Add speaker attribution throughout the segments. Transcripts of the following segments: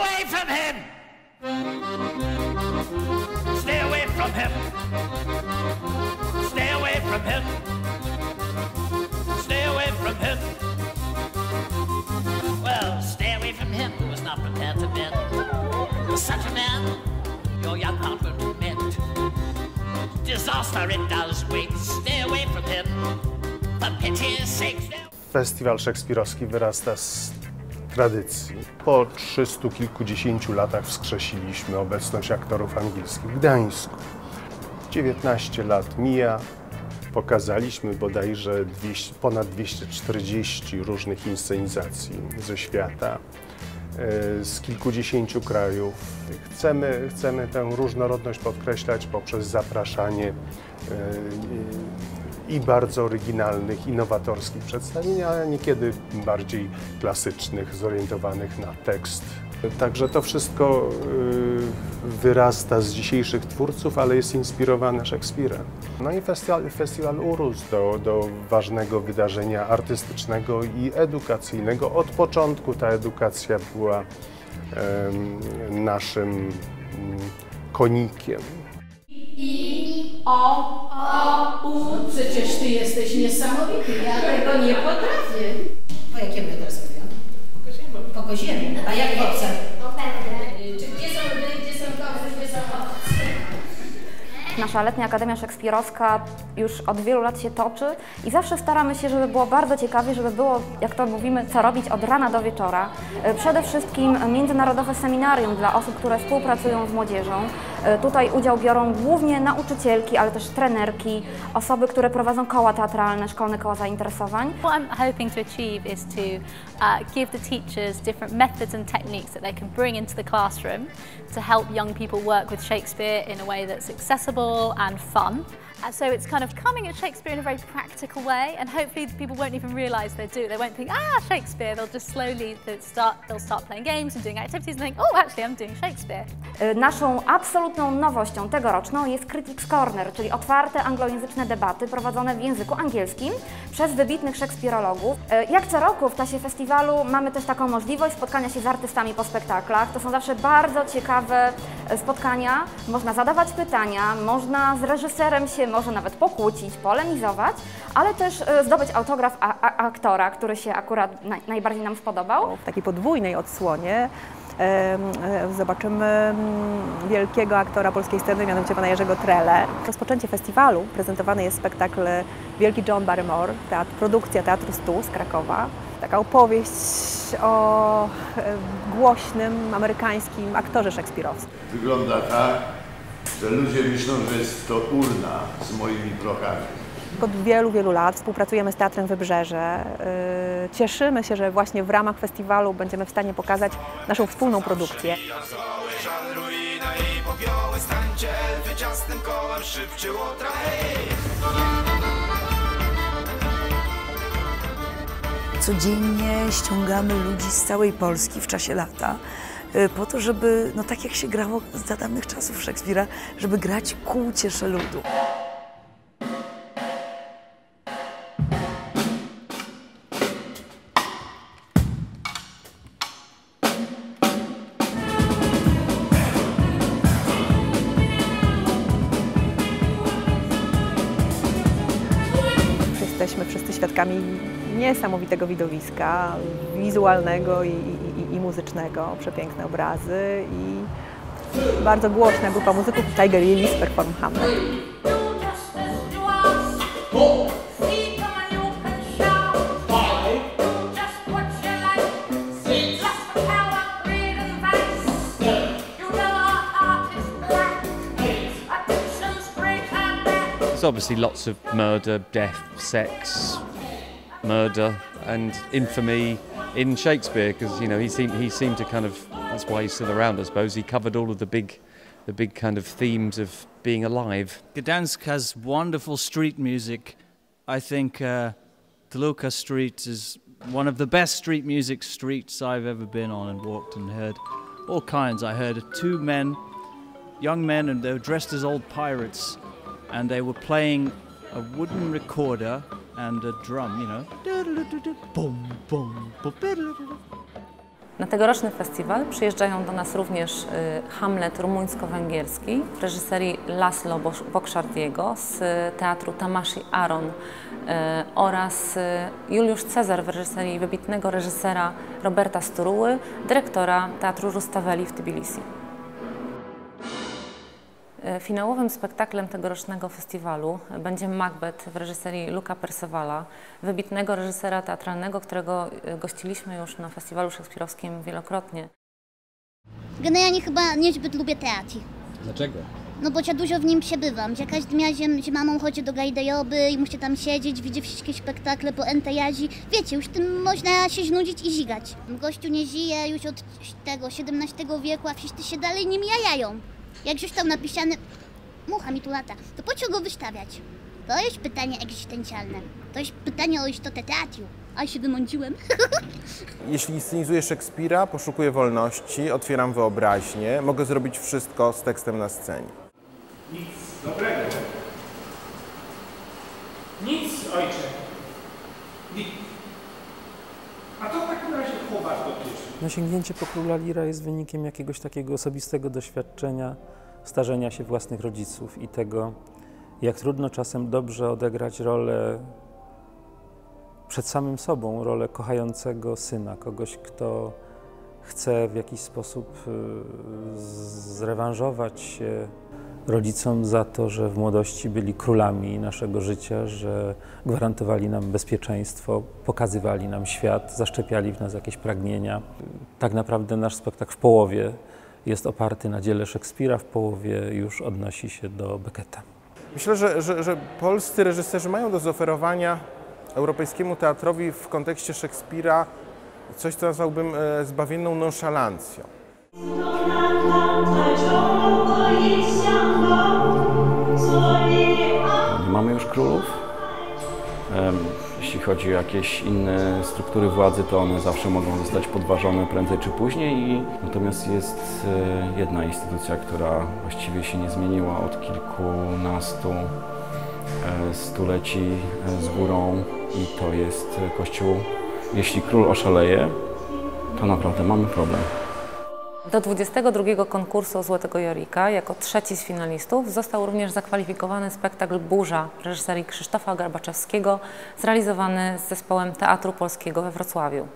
Speaker 1: away from him! Stay away from him! Stay away from him! Stay away from him! Well, stay away from him who was not prepared to bend. Such a man, your young heart will be meant. Disaster it does wait. Stay away from him. For pity's sake.
Speaker 2: Festiwal szekspirowski wyrasta z tradycji. Po 300 kilkudziesięciu latach wskrzesiliśmy obecność aktorów angielskich w Gdańsku. 19 lat mija. Pokazaliśmy bodajże ponad 240 różnych inscenizacji ze świata, z kilkudziesięciu krajów. Chcemy tę różnorodność podkreślać poprzez zapraszanie i bardzo oryginalnych, innowatorskich przedstawień, ale niekiedy bardziej klasycznych, zorientowanych na tekst. Także to wszystko wyrasta z dzisiejszych twórców, ale jest inspirowane Szekspirem. No i festiwal urósł do ważnego wydarzenia artystycznego i edukacyjnego. Od początku ta edukacja była naszym konikiem.
Speaker 3: I, o, u. Przecież ty jesteś niesamowity, ja tego nie potrafię.
Speaker 4: Po jakiemu ja teraz mówię? Po koziemu. A jak obce?
Speaker 3: Czy gdzie są ry, gdzie są kozy, gdzie są owce?
Speaker 5: Nasza letnia Akademia Szekspirowska już od wielu lat się toczy i zawsze staramy się, żeby było bardzo ciekawie, żeby było, jak to mówimy, co robić od rana do wieczora. Przede wszystkim międzynarodowe seminarium dla osób, które współpracują z młodzieżą. Tutaj udział biorą głównie nauczycielki, ale też trenerki, osoby, które prowadzą koła teatralne, szkolne koła zainteresowań.
Speaker 6: What I'm hoping to achieve is to give the teachers different methods and techniques that they can bring into the classroom to help young people work with Shakespeare in a way that's accessible and fun. So it's kind of coming at Shakespeare in a very practical way, and hopefully people won't even realise they do. They won't think, Shakespeare. They'll just slowly start playing games and doing activities and think, oh, actually I'm doing Shakespeare.
Speaker 5: Naszą absolutną nowością tegoroczną jest Critics Corner, czyli otwarte anglojęzyczne debaty prowadzone w języku angielskim przez wybitnych szekspirologów. Jak co roku w czasie festiwalu mamy też taką możliwość spotkania się z artystami po spektaklach. To są zawsze bardzo ciekawe spotkania. Można zadawać pytania, można z reżyserem się może nawet pokłócić, polemizować, ale też zdobyć autograf aktora, który się akurat najbardziej nam spodobał.
Speaker 7: W takiej podwójnej odsłonie zobaczymy wielkiego aktora polskiej sceny, mianowicie pana Jerzego Trele. W rozpoczęcie festiwalu prezentowany jest spektakl Wielki John Barrymore, produkcja Teatru Stu z Krakowa. Taka opowieść o głośnym amerykańskim aktorze szekspirowskim.
Speaker 8: Wygląda tak, że ludzie myślą, że jest to urna z moimi prochami.
Speaker 7: Od wielu lat współpracujemy z Teatrem Wybrzeże. Cieszymy się, że właśnie w ramach festiwalu będziemy w stanie pokazać naszą wspólną produkcję.
Speaker 9: Codziennie ściągamy ludzi z całej Polski w czasie lata po to, żeby, no tak jak się grało za dawnych czasów Szekspira, żeby grać ku uciesze ludu.
Speaker 7: Jesteśmy wszyscy świadkami niesamowitego widowiska, wizualnego i muzycznego, przepiękne obrazy i bardzo głośna grupa muzyków Tiger Lilies perform Hamlet.
Speaker 10: There's obviously lots of murder, death, sex, murder and infamy in Shakespeare, because he seemed to kind of, that's why he's still around, I suppose. He covered all of the big kind of themes of being alive.
Speaker 11: Gdansk has wonderful street music. I think Toluca Street is one of the best street music streets I've ever been on and walked and heard all kinds. I heard two men, young men, and they were dressed as old pirates, and they were playing a wooden recorder and a drum, Boom, boom, boom.
Speaker 12: Na tegoroczny festiwal przyjeżdżają do nas również Hamlet rumuńsko-węgierski w reżyserii Laszlo Bokszardiego z teatru Tamasi Aron oraz Juliusz Cezar w reżyserii wybitnego reżysera Roberta Sturuły, dyrektora Teatru Rustaveli w Tbilisi. Finałowym spektaklem tegorocznego festiwalu będzie Macbeth w reżyserii Luca Percevala, wybitnego reżysera teatralnego, którego gościliśmy już na festiwalu szekspirowskim wielokrotnie.
Speaker 13: Generalnie chyba niezbyt lubię teatr.
Speaker 14: Dlaczego?
Speaker 13: No bo ja dużo w nim przebywam. Ja każdym razem z mamą chodzę do garderoby i muszę tam siedzieć, widzę wszystkie spektakle po N razy. Wiecie, już tym można się znudzić i zigać. Gościu nie żyje już od tego XVII wieku, a wszyscy się dalej nim jajają. Jak został napisany, mucha mi tu lata, to po co go wystawiać? To jest pytanie egzystencjalne. To jest pytanie o istotę teatru. A się wymąciłem.
Speaker 15: Jeśli inscenizuję Szekspira, poszukuję wolności, otwieram wyobraźnię, mogę zrobić wszystko z tekstem na scenie.
Speaker 16: Nic dobrego. Nic, ojcze. Nic. A to w takim razie chowasz do kieszeni.
Speaker 17: Sięgnięcie po króla Lira jest wynikiem jakiegoś takiego osobistego doświadczenia starzenia się własnych rodziców i tego, jak trudno czasem dobrze odegrać rolę przed samym sobą, rolę kochającego syna, kogoś, kto chce w jakiś sposób zrewanżować się rodzicom za to, że w młodości byli królami naszego życia, że gwarantowali nam bezpieczeństwo, pokazywali nam świat, zaszczepiali w nas jakieś pragnienia. Tak naprawdę nasz spektakl w połowie jest oparty na dziele Szekspira, w połowie już odnosi się do Becketa.
Speaker 15: Myślę, że polscy reżyserzy mają do zaoferowania europejskiemu teatrowi w kontekście Szekspira coś, co nazwałbym zbawienną nonszalancją.
Speaker 18: Nie mamy już królów. Jeśli chodzi o jakieś inne struktury władzy, to one zawsze mogą zostać podważone prędzej czy później. Natomiast jest jedna instytucja, która właściwie się nie zmieniła od kilkunastu stuleci z górą i to jest Kościół. Jeśli król oszaleje, to naprawdę mamy problem.
Speaker 12: Do 22. konkursu Złotego Jorika jako trzeci z finalistów został również zakwalifikowany spektakl Burza w reżyserii Krzysztofa Garbaczewskiego, zrealizowany z zespołem Teatru Polskiego we Wrocławiu.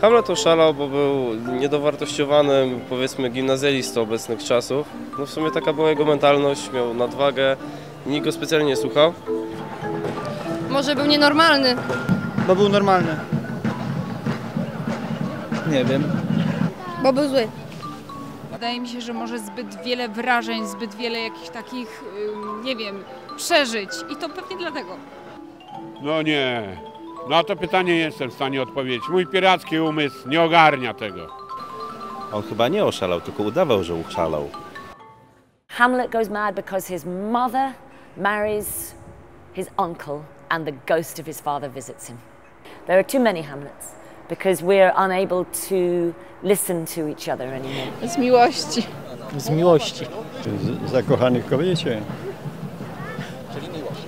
Speaker 19: Hamlet oszalał, bo był niedowartościowanym, powiedzmy, gimnazjalistą obecnych czasów. No w sumie taka była jego mentalność, miał nadwagę, nikt go specjalnie nie słuchał.
Speaker 20: Może był nienormalny?
Speaker 21: Bo był normalny. Nie wiem.
Speaker 20: Bo był zły.
Speaker 22: Wydaje mi się, że może zbyt wiele wrażeń, zbyt wiele jakichś takich, nie wiem, przeżyć i to pewnie dlatego.
Speaker 23: No nie, na to pytanie nie jestem w stanie odpowiedzieć. Mój piracki umysł nie ogarnia tego.
Speaker 24: On chyba nie oszalał, tylko udawał, że oszalał.
Speaker 25: Hamlet goes mad because his mother marries his uncle and the ghost of his father visits him. There are too many Hamlets because we're unable to listen to each other anymore.
Speaker 20: Z miłości.
Speaker 21: Z miłości.
Speaker 24: Zakochany w kobiecie.
Speaker 21: Czyli miłość.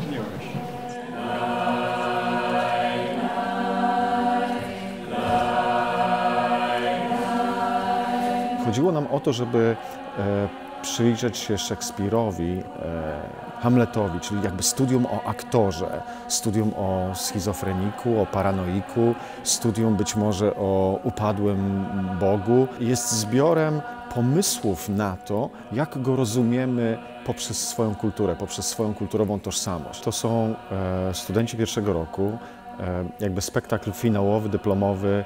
Speaker 26: Chodziło nam o to, żeby przyjrzeć się Szekspirowi, Hamletowi, czyli jakby studium o aktorze, studium o schizofreniku, o paranoiku, studium być może o upadłym Bogu. Jest zbiorem pomysłów na to, jak go rozumiemy poprzez swoją kulturę, poprzez swoją kulturową tożsamość. To są studenci pierwszego roku, jakby spektakl finałowy, dyplomowy,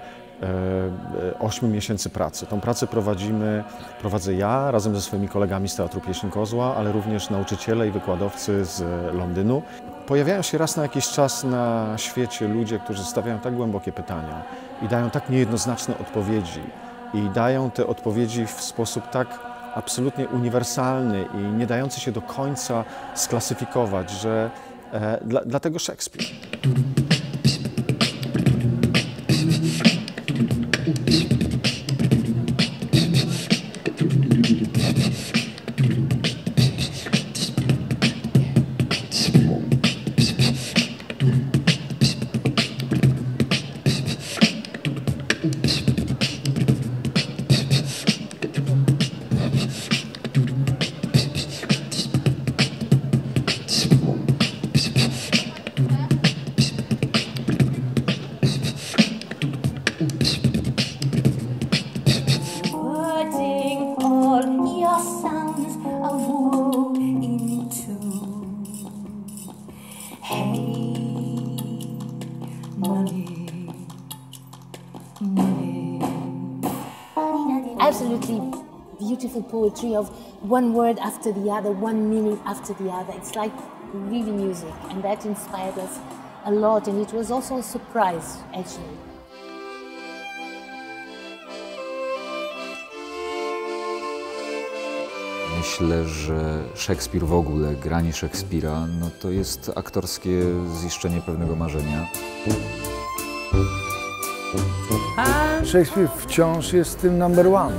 Speaker 26: 8 miesięcy pracy. Tą pracę prowadzę ja razem ze swoimi kolegami z Teatru Pieśń Kozła, ale również nauczyciele i wykładowcy z Londynu. Pojawiają się raz na jakiś czas na świecie ludzie, którzy stawiają tak głębokie pytania i dają tak niejednoznaczne odpowiedzi. I dają te odpowiedzi w sposób tak absolutnie uniwersalny i nie dający się do końca sklasyfikować, że dlatego Szekspir.
Speaker 1: Absolutely beautiful poetry of one word after the other, one meaning after the other. It's like really music, and that inspired us a lot, and it was also a surprise, actually.
Speaker 2: Myślę, że Szekspir w ogóle, granie Szekspira, no to jest aktorskie ziszczenie pewnego marzenia.
Speaker 3: Szekspir wciąż jest tym number one,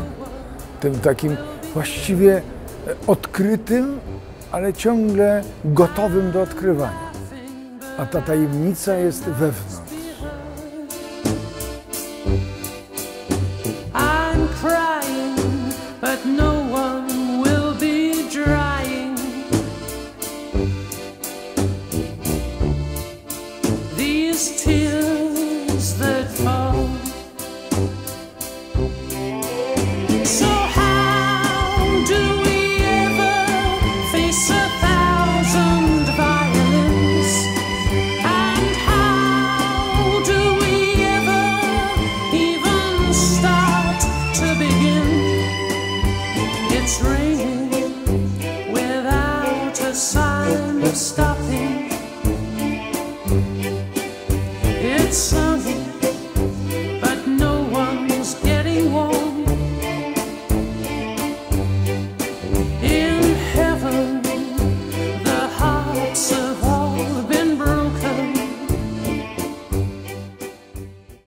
Speaker 3: tym takim właściwie odkrytym, ale ciągle gotowym do odkrywania. A ta tajemnica jest wewnątrz.